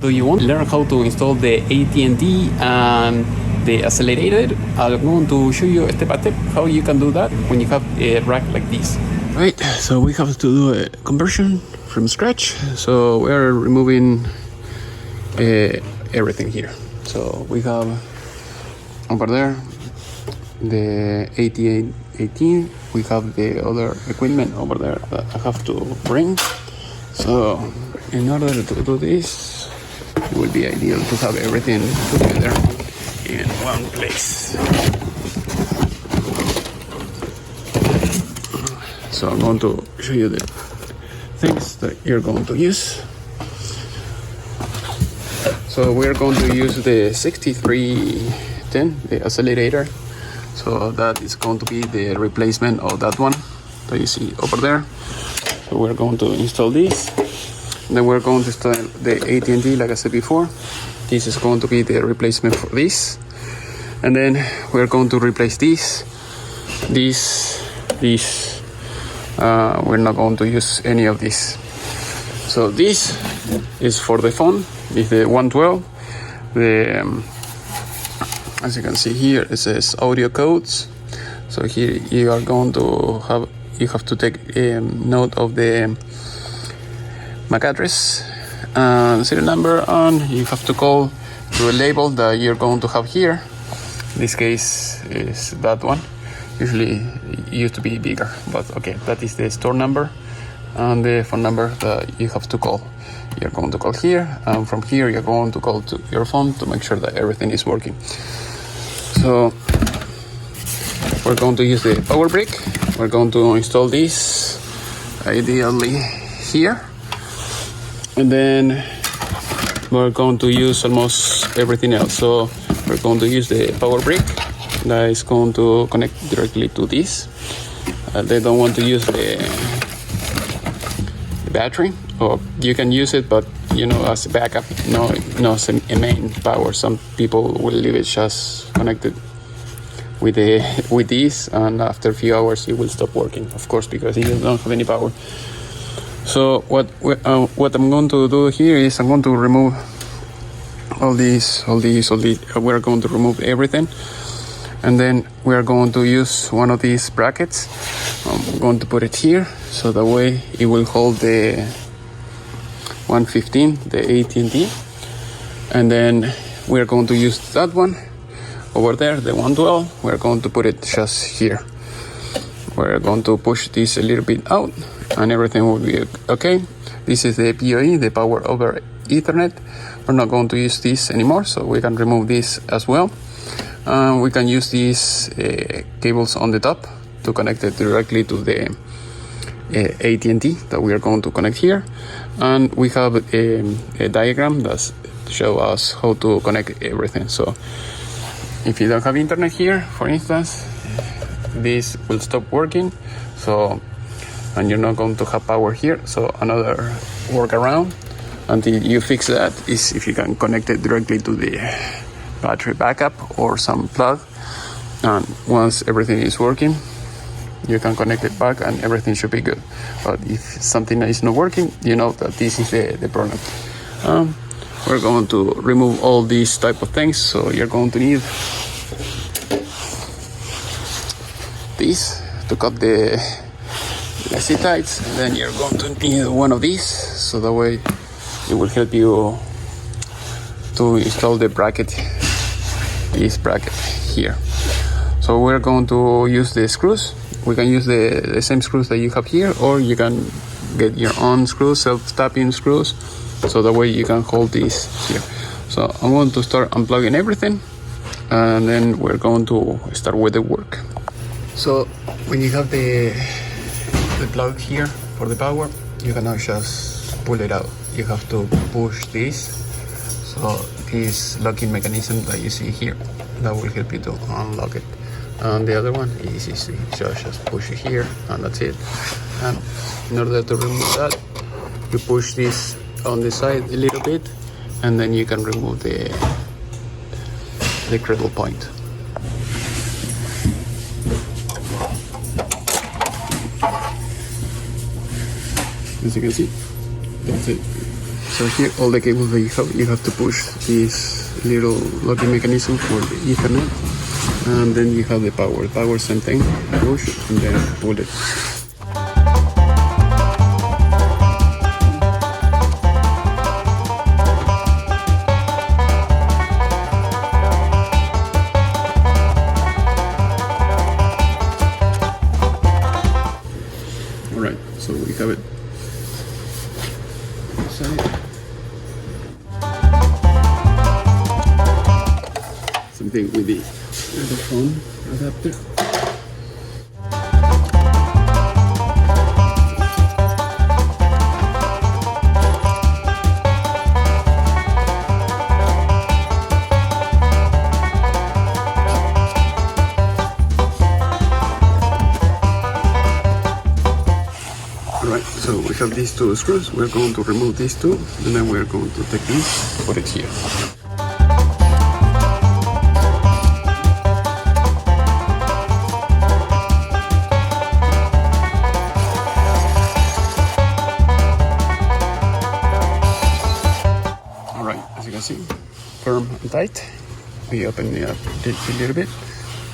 Do you want to learn how to install the AT&T and the accelerator? I'm going to show you step by step how you can do that when you have a rack like this. Right, so we have to do a conversion from scratch. So we are removing everything here. So we have over there the AT&T. We have the other equipment over there that I have to bring. So in order to do this, it would be ideal to have everything together in one place. So I'm going to show you the things that you're going to use. So we're going to use the 6310, the accelerator. So that is going to be the replacement of that one that you see over there. So we're going to install this. Then we're going to install the AT&T, like I said before. This is going to be the replacement for this. And then we're going to replace this. We're not going to use any of this. So this is for the phone. It's the 112. As you can see here, it says audio codes. So here you are going to have to take a note of the MAC address and serial number, and you have to call to a label that you're going to have here. In this case is that one. Usually it used to be bigger, but okay, that is the store number and the phone number that you have to call. You're going to call here, and from here you're going to call to your phone to make sure that everything is working. So we're going to use the power brick. We're going to install this ideally here, and then we're going to use almost everything else. So we're going to use the power brick that is going to connect directly to this. They don't want to use the battery, or you can use it, but as a backup, no as a main power. Some people will leave it just connected with this, and after a few hours it will stop working, of course, because it don't have any power. So what I'm going to do here is I'm going to remove all these. We're going to remove everything, and then we are going to use one of these brackets. I'm going to put it here, so that way it will hold the 115, the AT&T, and then we're going to use that one over there, the 112. We're going to put it just here. We're going to push this a little bit out, and everything will be okay. This is the PoE, the power over Ethernet. We're not going to use this anymore, so we can remove this as well. We can use these cables on the top to connect it directly to the AT&T that we are going to connect here. And we have a diagram that shows us how to connect everything. So if you don't have internet here, for instance, this will stop working. So, and you're not going to have power here. So another workaround until you fix that is if you can connect it directly to the battery backup or some plug. And once everything is working, you can connect it back and everything should be good. But if something is not working, you know that this is the problem. We're going to remove all these type of things. So you're going to need this to cut the zip ties. Then you're going to need one of these, so that way it will help you to install the bracket, this bracket here. So we're going to use the screws. We can use the same screws that you have here, or you can get your own screws, self-tapping screws, so that way you can hold this here. So I'm going to start unplugging everything, and then we're going to start with the work. So when you have the plug here for the power, you cannot just pull it out. You have to push this. So this locking mechanism that you see here, that will help you to unlock it. And the other one is easy, just push it here, and that's it. And in order to remove that, you push this on the side a little bit, and then you can remove the cradle point. As you can see, that's it. So here, all the cables that you have to push this little locking mechanism for the Ethernet, and then you have the power. Power, same thing, push and then pull it. Alright, so we have it. Something with the phone adapter. Alright, so we have these two screws. We're going to remove these two, and then we're going to take this, put it here. See, firm and tight. We open it up a little bit.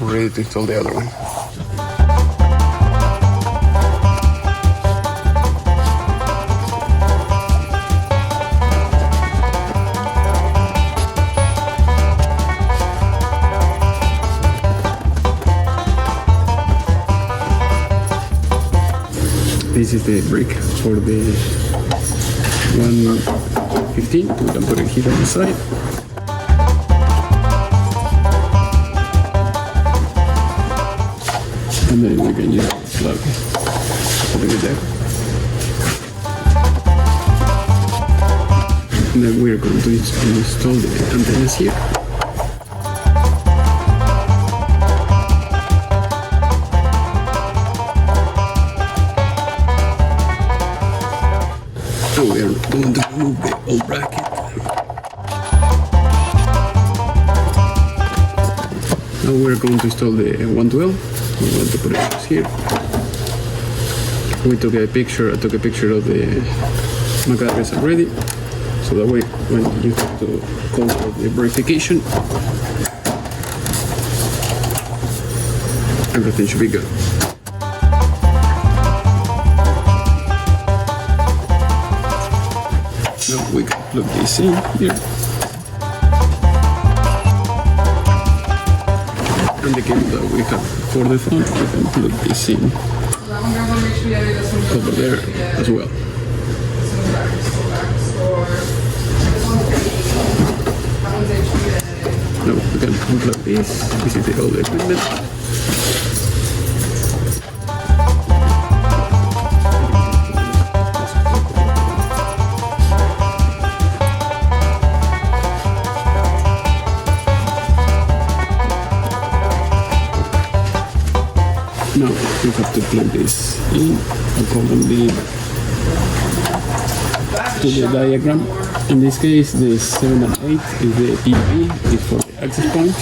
We're ready to install the other one. This is the brick for the 115. We can put it here on the side. And then we can use the plug. Put it there. And then we're going to install the antennas here. So we are going to remove the old bracket. Now we're going to install the 112. We want to put it here. We took a picture. I took a picture of the MAC address already, so that way when you have to call for the verification, everything should be good. Now we can plug this in here. And the cable that we have for the phone, we can plug this in over there as well. Now we can unplug this. This is the old equipment. Now you have to plug this in according to the diagram. In this case, the 7 and 8 is the EV, is for the access point.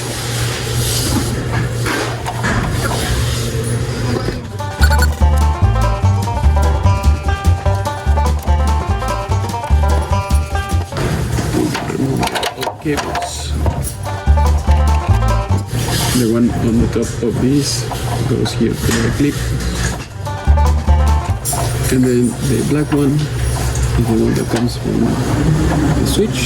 Remove all cables. The one on the top of this goes here to the clip, and then the black one is the one that comes from the switch.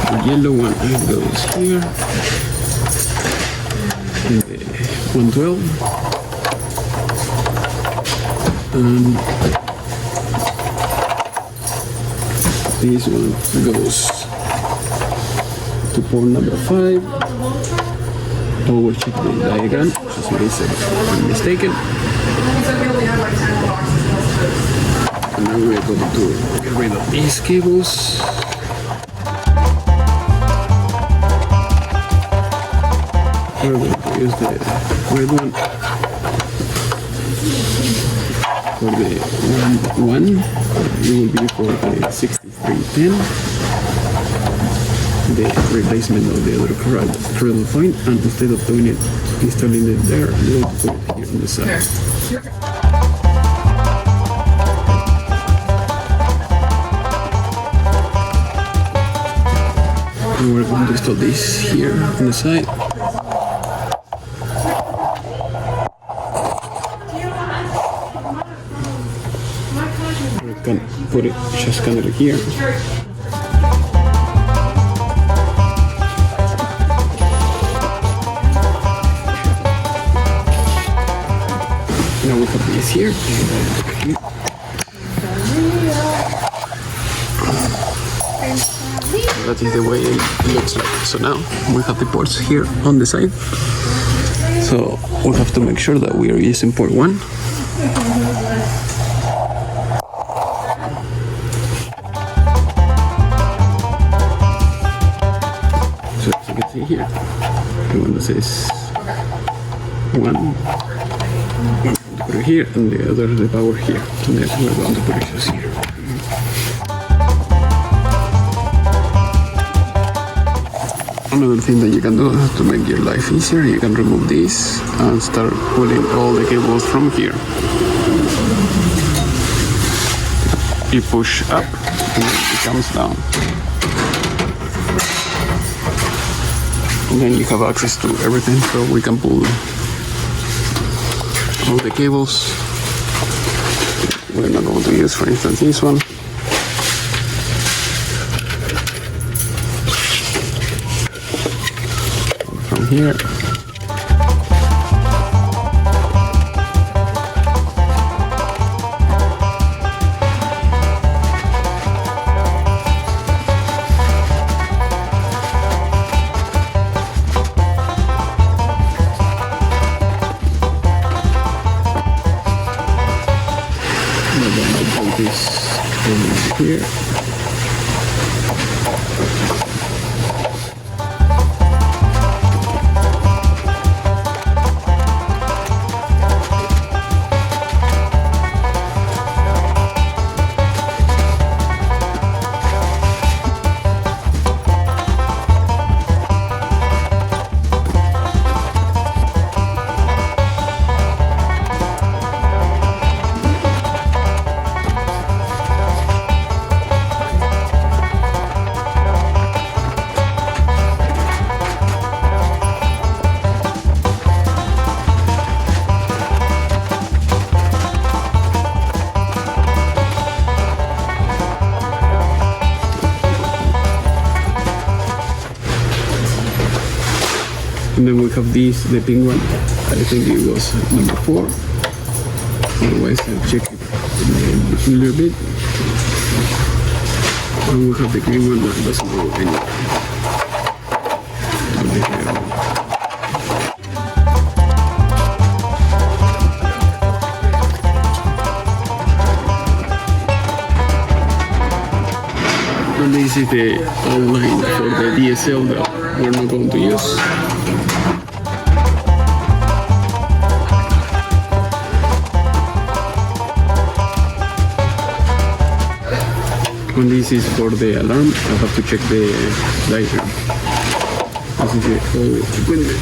The yellow one goes here in the 112, and this one goes to port number 5. We'll check the diagram just in case I'm mistaken. And now we're going to get rid of these cables. We're going to use the red one for the 1. It will be for the 6310. The replacement of the other cradle point, and instead of doing it, installing it there, we'll put it here on the side. we're going to install this here on the side. We can put it just kind of here. Now we have this here. That is the way it looks like. So now we have the ports here on the side. So we have to make sure that we are using port 1. So as you can see here, the one that says 1. Put it here, and the other the power here. And then we're going to put it just here. Another thing that you can do to make your life easier, you can remove this and start pulling all the cables from here. You push up and then it comes down. And then you have access to everything, so we can pull all the cables. We're not going to use, for instance, this one. From here. This here. And then we have this, the pink one. I think it was number 4. Otherwise, I'll check it a little bit. And we have the green one that doesn't go anywhere. And this is the outline for the DSL that we're not going to use. And this is for the alarm. I have to check the diagram. This is the whole equipment.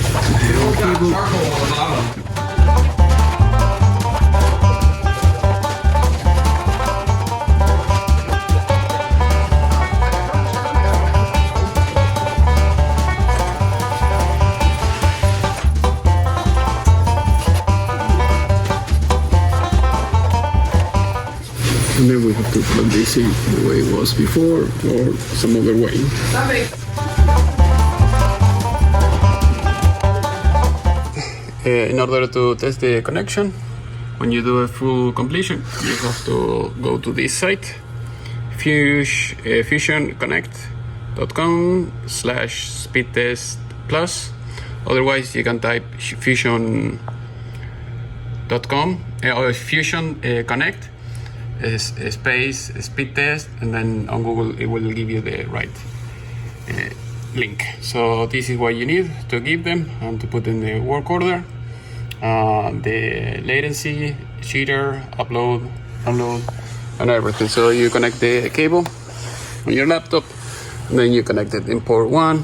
And then we have to plug this in the way it was before or some other way. In order to test the connection, when you do a full completion, you have to go to this site, fusionconnect.com/speedtest+. Otherwise, you can type fusion.com or Fusion Connect. Space speed test, and then on Google it will give you the right link. So this is what you need to give them and to put in the work order, the latency, jitter, upload, download, and everything. So you connect the cable on your laptop, and then you connect it in port 1.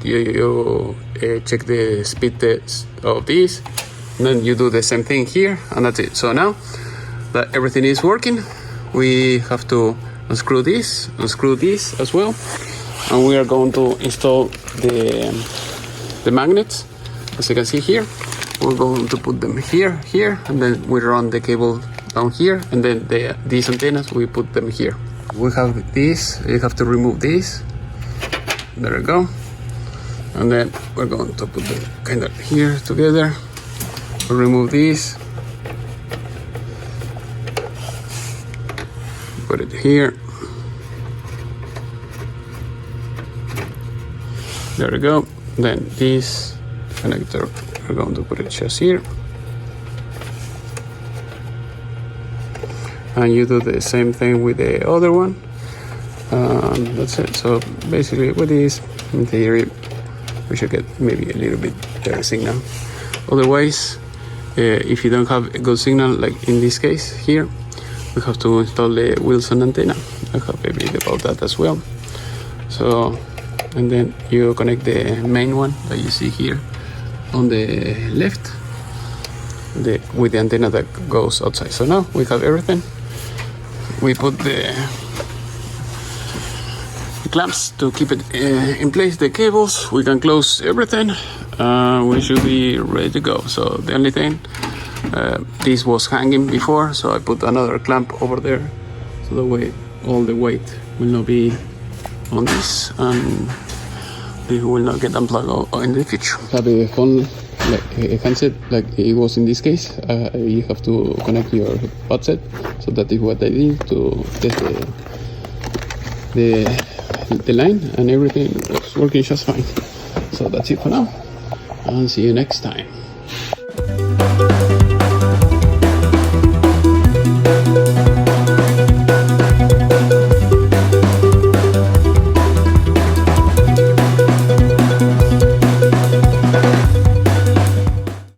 You check the speed test of this, and then you do the same thing here, and that's it. So now that everything is working, we have to unscrew this as well, and we are going to install the magnets. As you can see here, we're going to put them here, and then we run the cable down here, and then these antennas, we put them here. We have this, you have to remove this. There we go. And then we're going to put them kind of here together. We'll remove this. Put it here. There we go. Then this connector, we're going to put it just here. And you do the same thing with the other one. That's it. So basically with this, in theory, we should get maybe a little bit better signal. Otherwise, if you don't have a good signal, like in this case here, we have to install the Wilson antenna. I have a video about that as well. So, and then you connect the main one that you see here on the left with the antenna that goes outside. So now we have everything. We put the clamps to keep it in place, the cables. We can close everything. We should be ready to go. So the only thing, this was hanging before, so I put another clamp over there, so that way all the weight will not be on this, and this will not get unplugged in the future. Have a phone like a handset, like it was in this case. You have to connect your headset, so that is what I did to test the line, and everything was working just fine. So that's it for now, and see you next time.